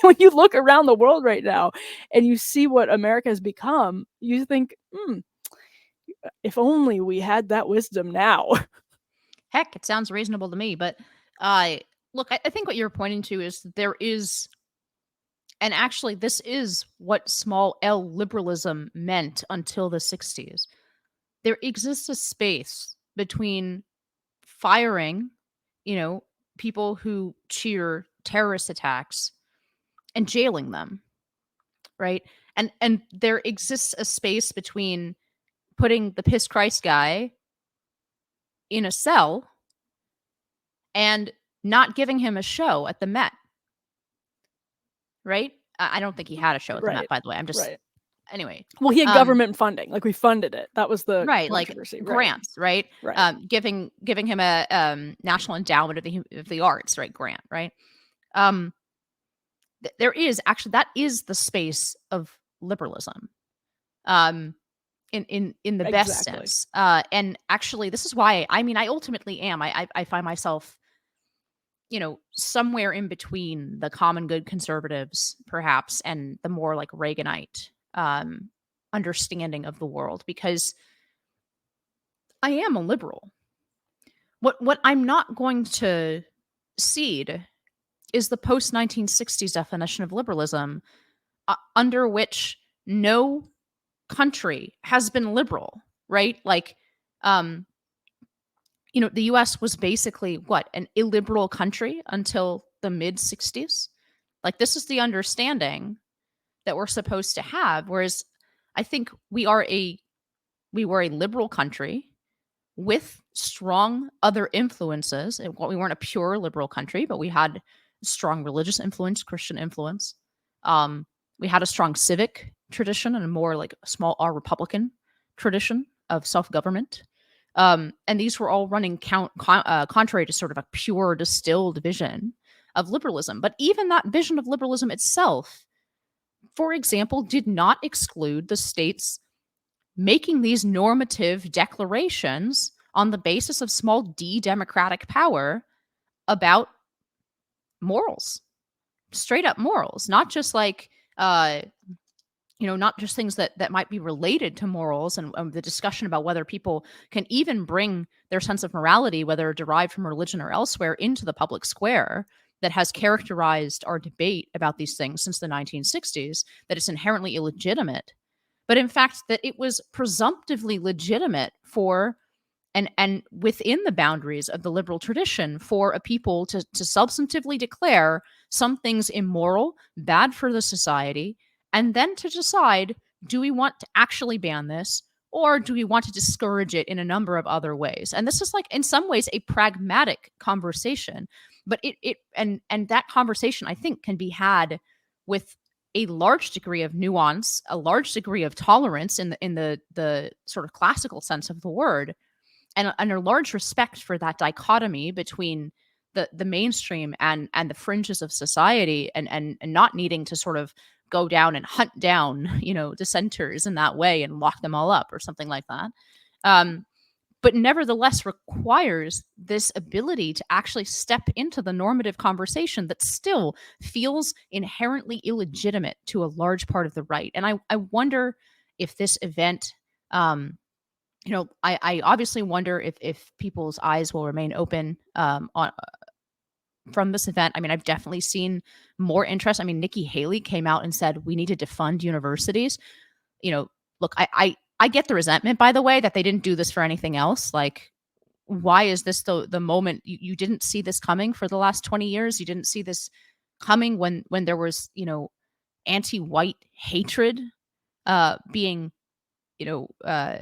when you look around the world right now and you see what America has become, you think, if only we had that wisdom now. Heck, it sounds reasonable to me. But look, I think what you're pointing to is there is, and actually, this is what small L liberalism meant until the 60s. There exists a space between firing, people who cheer terrorist attacks and jailing them, right? And there exists a space between putting the piss Christ guy in a cell and not giving him a show at the Met, right? I don't think he had a show at the Met, by the way. I'm just anyway. Well, he had government funding. Like, we funded it. That was the controversy. Like grants, right? Giving him a National Endowment of the Arts, right? Grant, right? There is actually, that is the space of liberalism, in the best sense. And actually, this is why I ultimately am. I find myself, somewhere in between the common good conservatives, perhaps, and the more like Reaganite understanding of the world, because I am a liberal. What I'm not going to cede is the post-1960s definition of liberalism, under which no country has been liberal, right? Like, the US was basically an illiberal country until the mid-60s. Like, this is the understanding that we're supposed to have. Whereas I think we were a liberal country with strong other influences. We weren't a pure liberal country, but we had strong religious influence, Christian influence. We had a strong civic tradition and a more like small R Republican tradition of self-government. And these were all running contrary to sort of a pure distilled vision of liberalism. But even that vision of liberalism itself, for example, did not exclude the states making these normative declarations on the basis of small d democratic power about morals, straight up morals, not just like, not just things that might be related to morals and the discussion about whether people can even bring their sense of morality, whether derived from religion or elsewhere, into the public square, that has characterized our debate about these things since the 1960s, that it's inherently illegitimate, but in fact that it was presumptively legitimate for and within the boundaries of the liberal tradition for a people to substantively declare some things immoral, bad for the society, and then to decide, do we want to actually ban this, or do we want to discourage it in a number of other ways? And this is like, in some ways, a pragmatic conversation, but and that conversation, I think, can be had with a large degree of nuance, a large degree of tolerance in the sort of classical sense of the word, and a large respect for that dichotomy between the mainstream and the fringes of society, and not needing to sort of go down and hunt down, dissenters in that way and lock them all up or something like that. But nevertheless requires this ability to actually step into the normative conversation that still feels inherently illegitimate to a large part of the right. And I wonder if this event I obviously wonder if people's eyes will remain open on from this event. I mean, I've definitely seen more interest. I mean, Nikki Haley came out and said we need to defund universities. You know, look, I get the resentment, by the way, that they didn't do this for anything else. Like, why is this the moment? You didn't see this coming for the last 20 years. You didn't see this coming when there was, anti-white hatred being, you know, uh,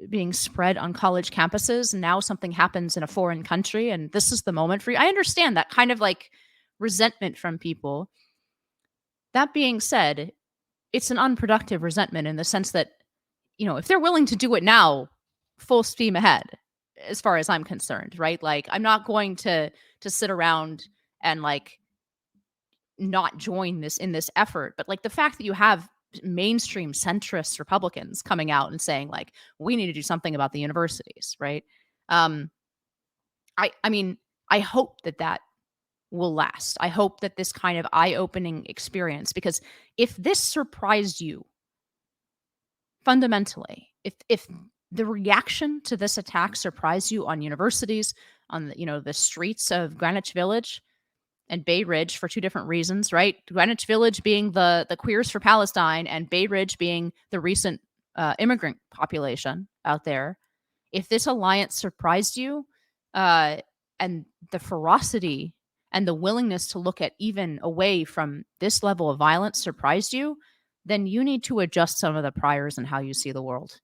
being spread on college campuses. And now something happens in a foreign country, and this is the moment for you. I understand that kind of like resentment from people. That being said, it's an unproductive resentment in the sense that, if they're willing to do it now, full steam ahead, as far as I'm concerned, right? Like, I'm not going to sit around and like not join this in this effort. But like the fact that you have mainstream centrist Republicans coming out and saying like we need to do something about the universities, right? Um, I mean, I hope that will last. I hope that this kind of eye-opening experience, because if this surprised you fundamentally, if the reaction to this attack surprised you on universities, on the streets of Greenwich Village and Bay Ridge for two different reasons, right? Greenwich Village being the queers for Palestine, and Bay Ridge being the recent immigrant population out there. If this alliance surprised you, uh, and the ferocity and the willingness to look at even away from this level of violence surprised you, then you need to adjust some of the priors and how you see the world,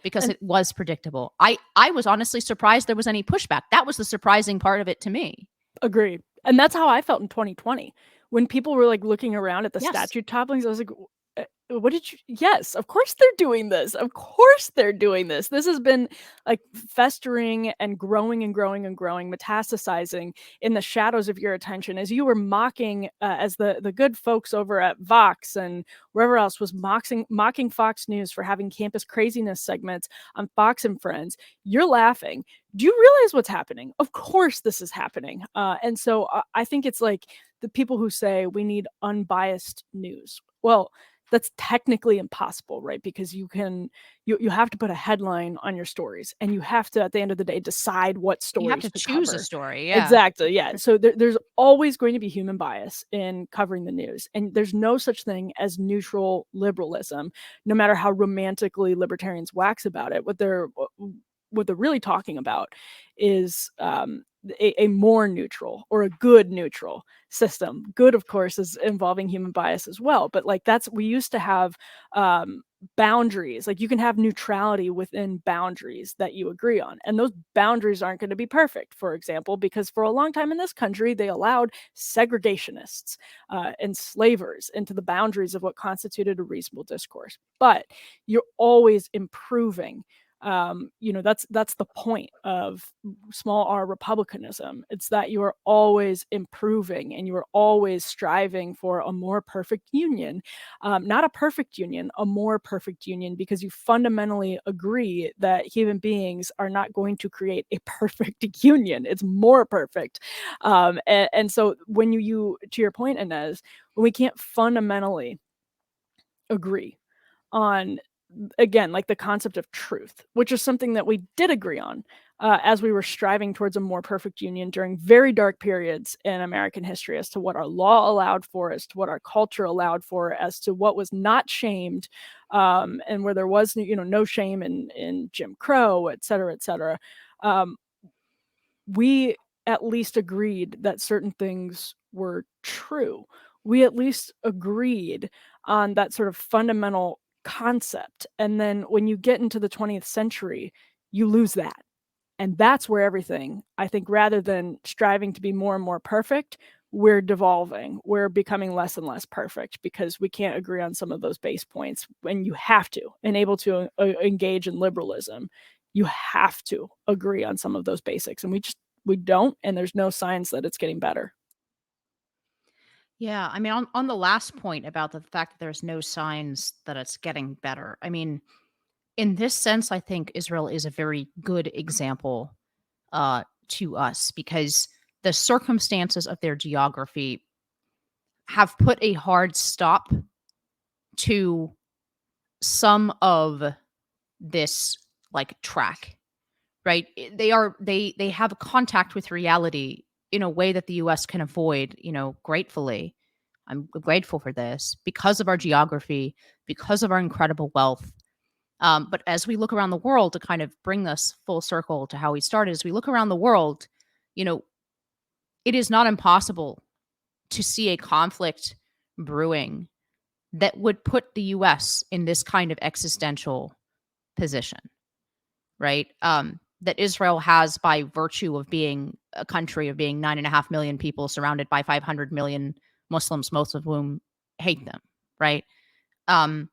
because And it was predictable. I was honestly surprised there was any pushback. That was the surprising part of it to me. agreed. And that's how I felt in 2020 when people were like looking around at the Yes. statue topplings. I was like, what did you? Yes, of course they're doing this. Of course they're doing this. This has been like festering and growing and growing and growing, metastasizing in the shadows of your attention as you were mocking, as the good folks over at Vox and wherever else was mocking Fox News for having campus craziness segments on Fox and Friends. You're laughing. Do you realize what's happening? Of course this is happening. And so I think it's like the people who say we need unbiased news. Well, that's technically impossible, right? Because you have to put a headline on your stories, and you have to, at the end of the day, decide what You have stories to to choose a cover. story. Yeah. Exactly. Yeah. So there's always going to be human bias in covering the news, and there's no such thing as neutral liberalism, no matter how romantically libertarians wax about it. What they're really talking about is a more neutral or a good neutral system. Good, of course, is involving human bias as well, but like we used to have boundaries. Like you can have neutrality within boundaries that you agree on, and those boundaries aren't going to be perfect. For example, because for a long time in this country, they allowed segregationists, enslavers into the boundaries of what constituted a reasonable discourse. But you're always improving. That's the point of small r republicanism. It's that you are always improving, and you are always striving for a more perfect union. Not a perfect union, a more perfect union, because you fundamentally agree that human beings are not going to create a perfect union. It's more perfect. And so when you to your point, Inez, when we can't fundamentally agree on, again, like the concept of truth, which is something that we did agree on, as we were striving towards a more perfect union during very dark periods in American history, as to what our law allowed for, as to what our culture allowed for, as to what was not shamed, and where there was no shame in Jim Crow, et cetera, et cetera. Um, we at least agreed that certain things were true. We at least agreed on that sort of fundamental concept. And then when you get into the 20th century, you lose that. And that's where everything, I think, rather than striving to be more and more perfect, we're devolving. We're becoming less and less perfect because we can't agree on some of those base points. When you have to, and able to engage in liberalism, you have to agree on some of those basics. And we don't, and there's no signs that it's getting better. Yeah, I mean, on the last point about the fact that there's no signs that it's getting better. I mean, in this sense, I think Israel is a very good example to us, because the circumstances of their geography have put a hard stop to some of this like track, right? They have contact with reality in a way that the US can avoid, gratefully. I'm grateful for this because of our geography, because of our incredible wealth. But as we look around the world, to kind of bring this full circle to how we started, as we look around the world, you know, it is not impossible to see a conflict brewing that would put the US in this kind of existential position, right? That Israel has by virtue of being a country of being 9.5 million people surrounded by 500 million Muslims, most of whom hate them, right? Um,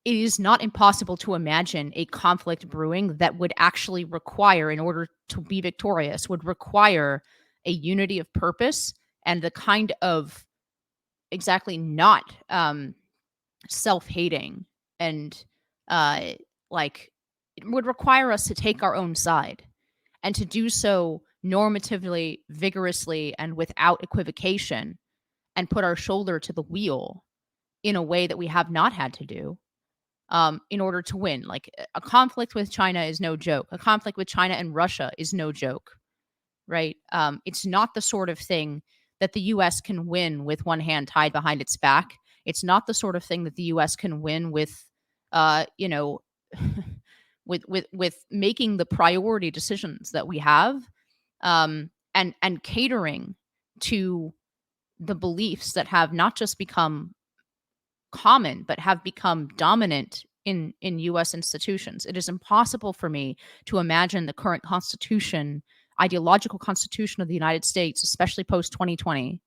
it is not impossible to imagine a conflict brewing that would actually require, in order to be victorious, would require a unity of purpose and the kind of exactly not self-hating and uh, like it would require us to take our own side and to do so normatively, vigorously, and without equivocation, and put our shoulder to the wheel in a way that we have not had to do in order to win. Like a conflict with China is no joke. A conflict with China and Russia is no joke, right? It's not the sort of thing that the U.S. can win with one hand tied behind its back. It's not the sort of thing that the U.S. can win with, you know, with making the priority decisions that we have, and catering to the beliefs that have not just become common but have become dominant in US institutions. It is impossible for me to imagine the current constitution, ideological constitution of the United States, especially post 2020,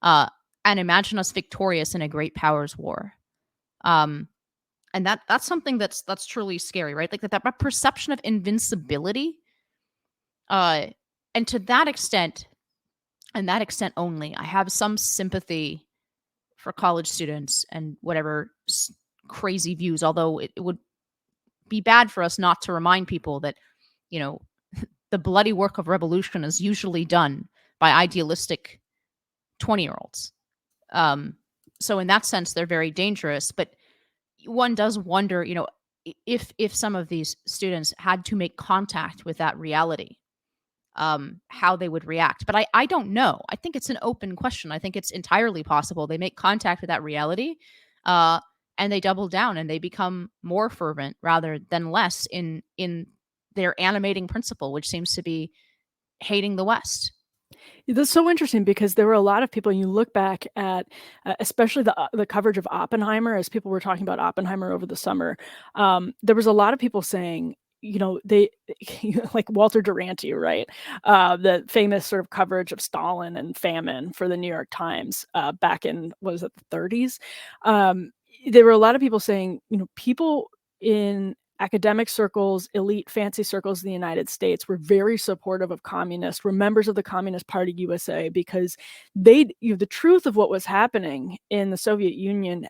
uh, and imagine us victorious in a great powers war. Um, and that's something that's truly scary, right? Like that perception of invincibility. Uh, and to that extent, and that extent only, I have some sympathy for college students and whatever crazy views, although it would be bad for us not to remind people that, you know, the bloody work of revolution is usually done by idealistic 20-year-olds. Um, so in that sense, they're very dangerous. But one does wonder, if some of these students had to make contact with that reality, how they would react. But I don't know. I think it's an open question. I think it's entirely possible they make contact with that reality, uh, and they double down and they become more fervent rather than less in their animating principle, which seems to be hating the West. That's so interesting because there were a lot of people, you look back at, especially the coverage of Oppenheimer, as people were talking about Oppenheimer over the summer, there was a lot of people saying, they like Walter Duranty, right? The famous sort of coverage of Stalin and famine for the New York Times back in, what was it, the 30s? There were a lot of people saying, people in academic circles, elite fancy circles in the United States were very supportive of communists, were members of the Communist Party USA, because the truth of what was happening in the Soviet Union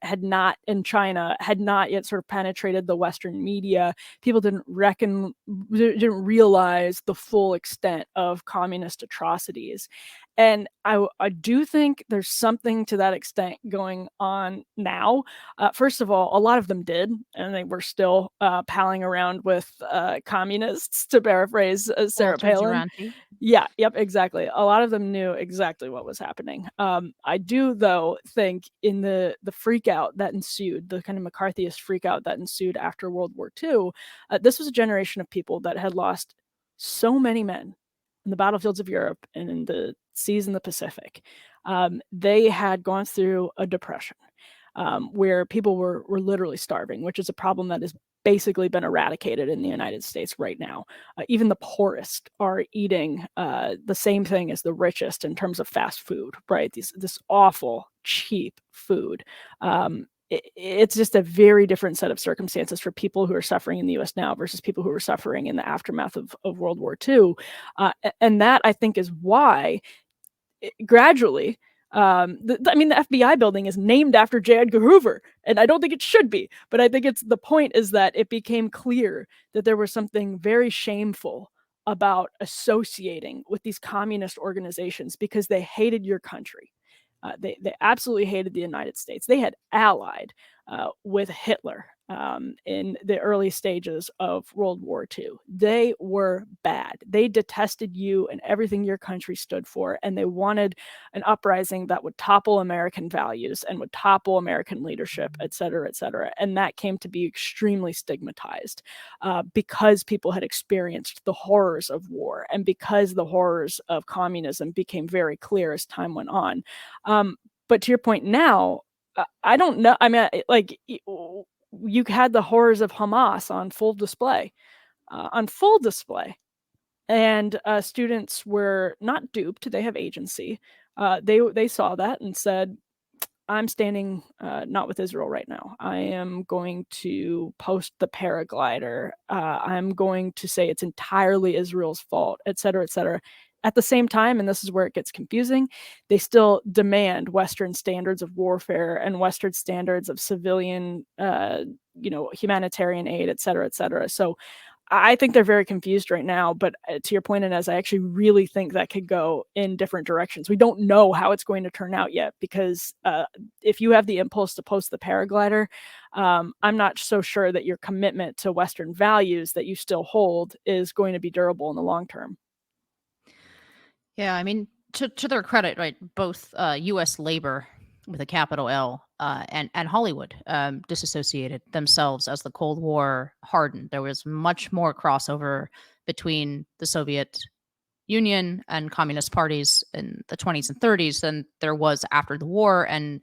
in China had not yet sort of penetrated the Western media. People didn't realize the full extent of communist atrocities. And I do think there's something to that extent going on now. First of all, a lot of them did, and they were still palling around with communists, to paraphrase Sarah Walter Palin. Duranty. Yeah, yep, exactly. A lot of them knew exactly what was happening. I do, though, think in the freak out that ensued, the kind of McCarthyist freak out that ensued after World War II, this was a generation of people that had lost so many men in the battlefields of Europe and in the seas in the Pacific. They had gone through a depression where people were literally starving, which is a problem that has basically been eradicated in the United States right now. Even the poorest are eating the same thing as the richest in terms of fast food, right? This awful, cheap food. It's just a very different set of circumstances for people who are suffering in the US now versus people who are suffering in the aftermath of World War II. And that, I think, is why gradually, the FBI building is named after J. Edgar Hoover, and I don't think it should be, but I think the point is that it became clear that there was something very shameful about associating with these communist organizations because they hated your country. They absolutely hated the United States. They had allied with Hitler. in the early stages of World War II. They were bad. They detested you and everything your country stood for, and they wanted an uprising that would topple American values and would topple American leadership, et cetera, et cetera. And that came to be extremely stigmatized because people had experienced the horrors of war and because the horrors of communism became very clear as time went on. But to your point now, I don't know. I mean, like, you had the horrors of Hamas on full display, and students were not duped. They have agency. They saw that and said, I'm standing not with Israel right now. I am going to post the paraglider. I'm going to say it's entirely Israel's fault, et cetera, et cetera. At the same time, and this is where it gets confusing, they still demand Western standards of warfare and Western standards of civilian, humanitarian aid, et cetera, et cetera. So I think they're very confused right now, but to your point, Inez, I actually really think that could go in different directions. We don't know how it's going to turn out yet, because if you have the impulse to post the paraglider, I'm not so sure that your commitment to Western values that you still hold is going to be durable in the long term. Yeah, I mean, to their credit, right? Both U.S. labor with a capital L and Hollywood disassociated themselves as the Cold War hardened. There was much more crossover between the Soviet Union and communist parties in the 20s and 30s than there was after the war, and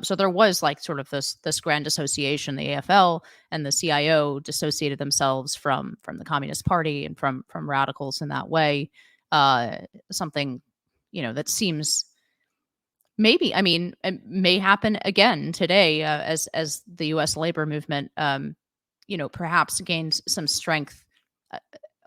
so there was like sort of this grand dissociation. The AFL and the CIO dissociated themselves from the Communist Party and from radicals in that way. Something, that seems maybe, I mean, it may happen again today as the U.S. labor movement, perhaps gains some strength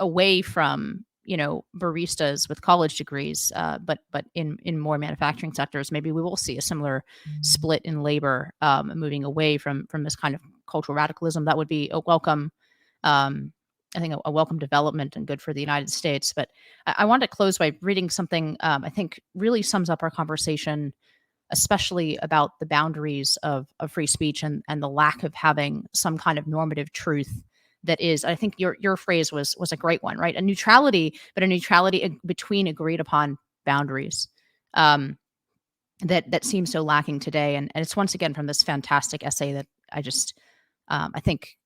away from baristas with college degrees, but in more manufacturing sectors, maybe we will see a similar split in labor, moving away from this kind of cultural radicalism. That would be a welcome. I think a welcome development and good for the United States. But I wanted to close by reading something I think really sums up our conversation, especially about the boundaries of free speech and the lack of having some kind of normative truth that is. I think your phrase was a great one, right? A neutrality, but a neutrality between agreed upon boundaries. That seems so lacking today, and it's once again from this fantastic essay that I think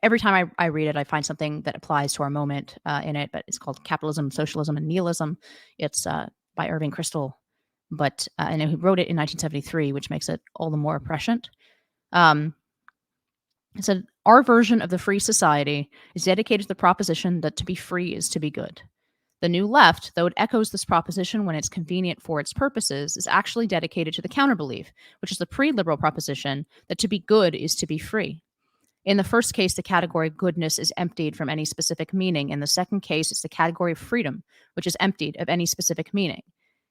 every time I read it, I find something that applies to our moment in it. But it's called Capitalism, Socialism, and Nihilism. It's by Irving Kristol, but and he wrote it in 1973, which makes it all the more prescient. It said, our version of the free society is dedicated to the proposition that to be free is to be good. The New Left, though it echoes this proposition when it's convenient for its purposes, is actually dedicated to the counterbelief, which is the pre-liberal proposition that to be good is to be free. In the first case, the category of goodness is emptied from any specific meaning. In the second case, it's the category of freedom, which is emptied of any specific meaning.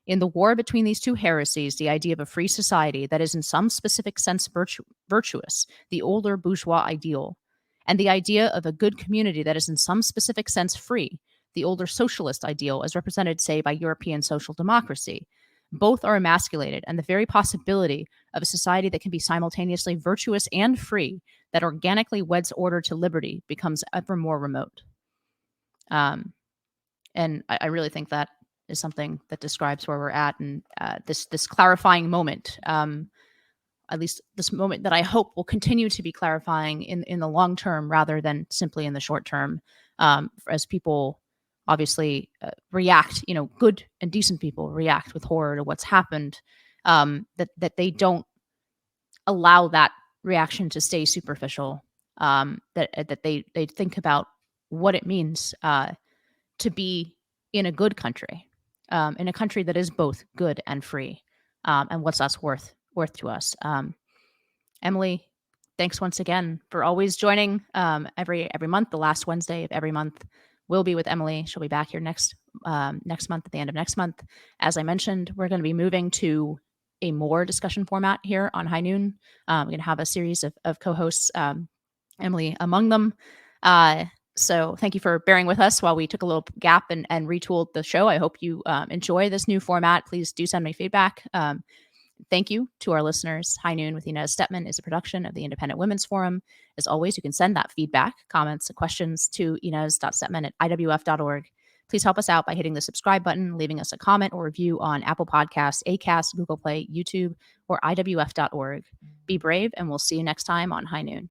In the war between these two heresies, the idea of a free society that is in some specific sense virtuous, the older bourgeois ideal, and the idea of a good community that is in some specific sense free, the older socialist ideal, as represented, say, by European social democracy, both are emasculated, and the very possibility of a society that can be simultaneously virtuous and free, that organically weds order to liberty, becomes ever more remote. And I really think that is something that describes where we're at, and this clarifying moment, at least this moment that I hope will continue to be clarifying in the long term rather than simply in the short term, as people obviously react, good and decent people react with horror to what's happened, that they don't allow that reaction to stay superficial, that they think about what it means to be in a good country, in a country that is both good and free, and what's that's worth to us. Emily, thanks once again for always joining every month. The last Wednesday of every month will be with Emily. She'll be back here next month, at the end of next month. As I mentioned, we're going to be moving to a more discussion format here on High Noon. We're going to have a series of co-hosts, Emily among them. So thank you for bearing with us while we took a little gap and retooled the show. I hope you enjoy this new format. Please do send me feedback. Thank you to our listeners. High Noon with Inez Stepman is a production of the Independent Women's Forum. As always, you can send that feedback, comments, and questions to inez.stepman@iwf.org. Please help us out by hitting the subscribe button, leaving us a comment or review on Apple Podcasts, Acast, Google Play, YouTube, or iwf.org. Be brave, and we'll see you next time on High Noon.